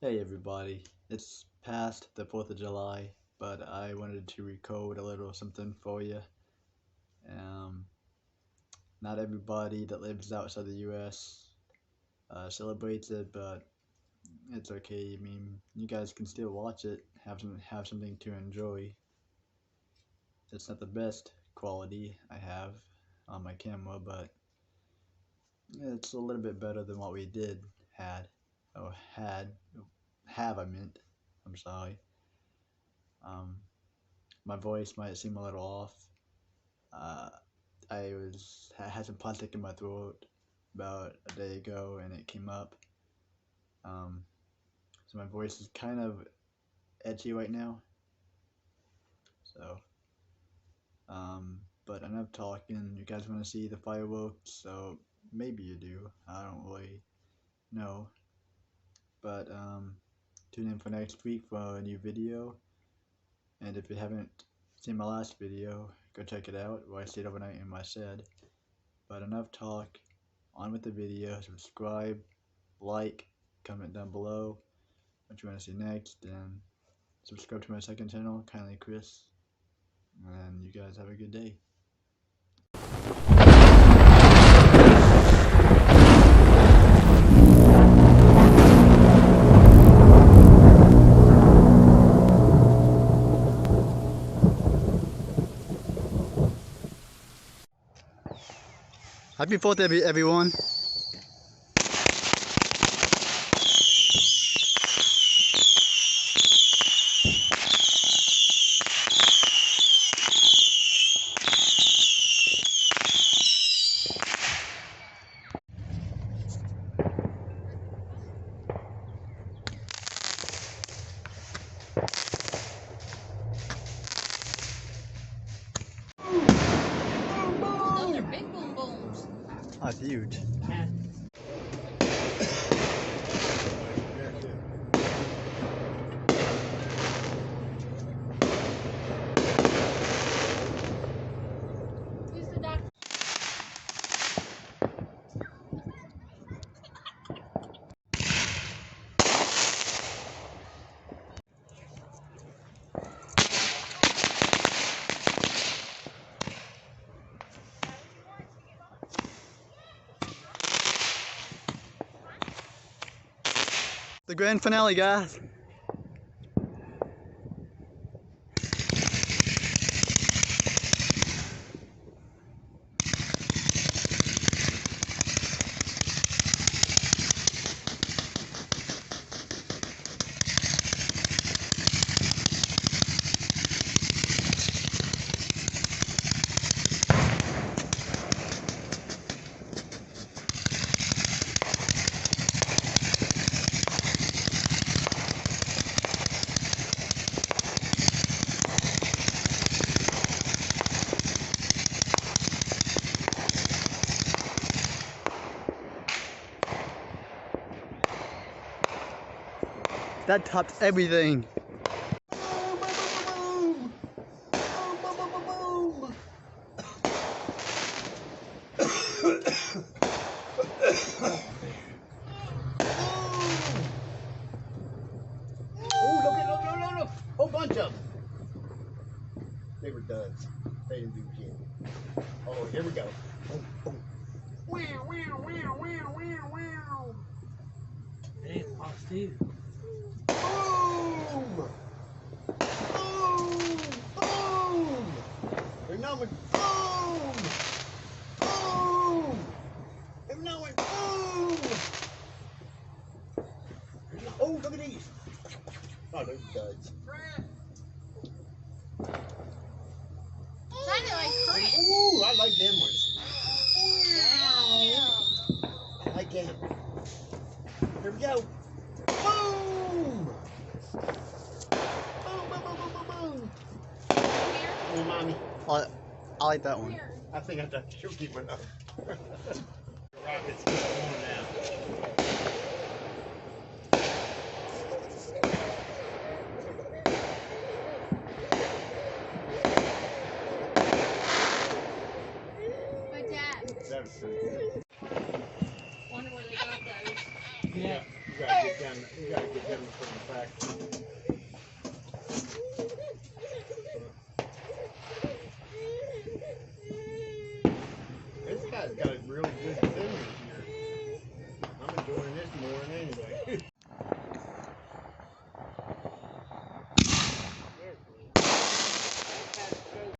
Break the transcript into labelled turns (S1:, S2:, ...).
S1: Hey everybody, it's past the 4th of July, but I wanted to record a little something for you. Um, Not everybody that lives outside the US celebrates it, but it's okay. I mean, you guys can still watch it, have something to enjoy. It's not the best quality I have on my camera, but it's a little bit better than what we had, or have I meant. I'm sorry. Um, my voice might seem a little off. Uh, I had some plastic in my throat about a day ago, and it came up. Um, so my voice is kind of edgy right now. So, but enough talking. You guys want to see the fireworks? So maybe you do. I don't really know. But tune in for next week for a new video. And if you haven't seen my last video, go check it out where I stayed overnight in my shed. But enough talk. On with the video. Subscribe, like, comment down below what you want to see next, and subscribe to my second channel, Kindly Chris. And you guys have a good day. Happy 4th, everyone.
S2: Those are big boom booms.
S1: That's huge.
S2: Who's the doctor?
S1: The grand finale, guys. That tops everything.
S3: Oh, look. Whole bunch of them. They were duds. They didn't do shit. Oh, here we go. Oh. Wow.
S4: Hey, Fox too.
S3: Boom! Boom! They're knowing. Boom! Boom! They're knowing. Boom! Oh, look at these. Oh, those duds.
S2: Sounded like Chris.
S3: Ooh, I like them ones.
S2: Wow.
S3: I like them. Here we go. Boom! Boom. Oh, mommy.
S1: I like that one.
S3: I think I thought she'll keep it up.
S4: Rockets going now.
S2: My dad.
S3: That was pretty good.
S2: Wonder where they got those.
S4: Yeah.
S3: You gotta get down. You gotta get them from the factory. This guy's got a real good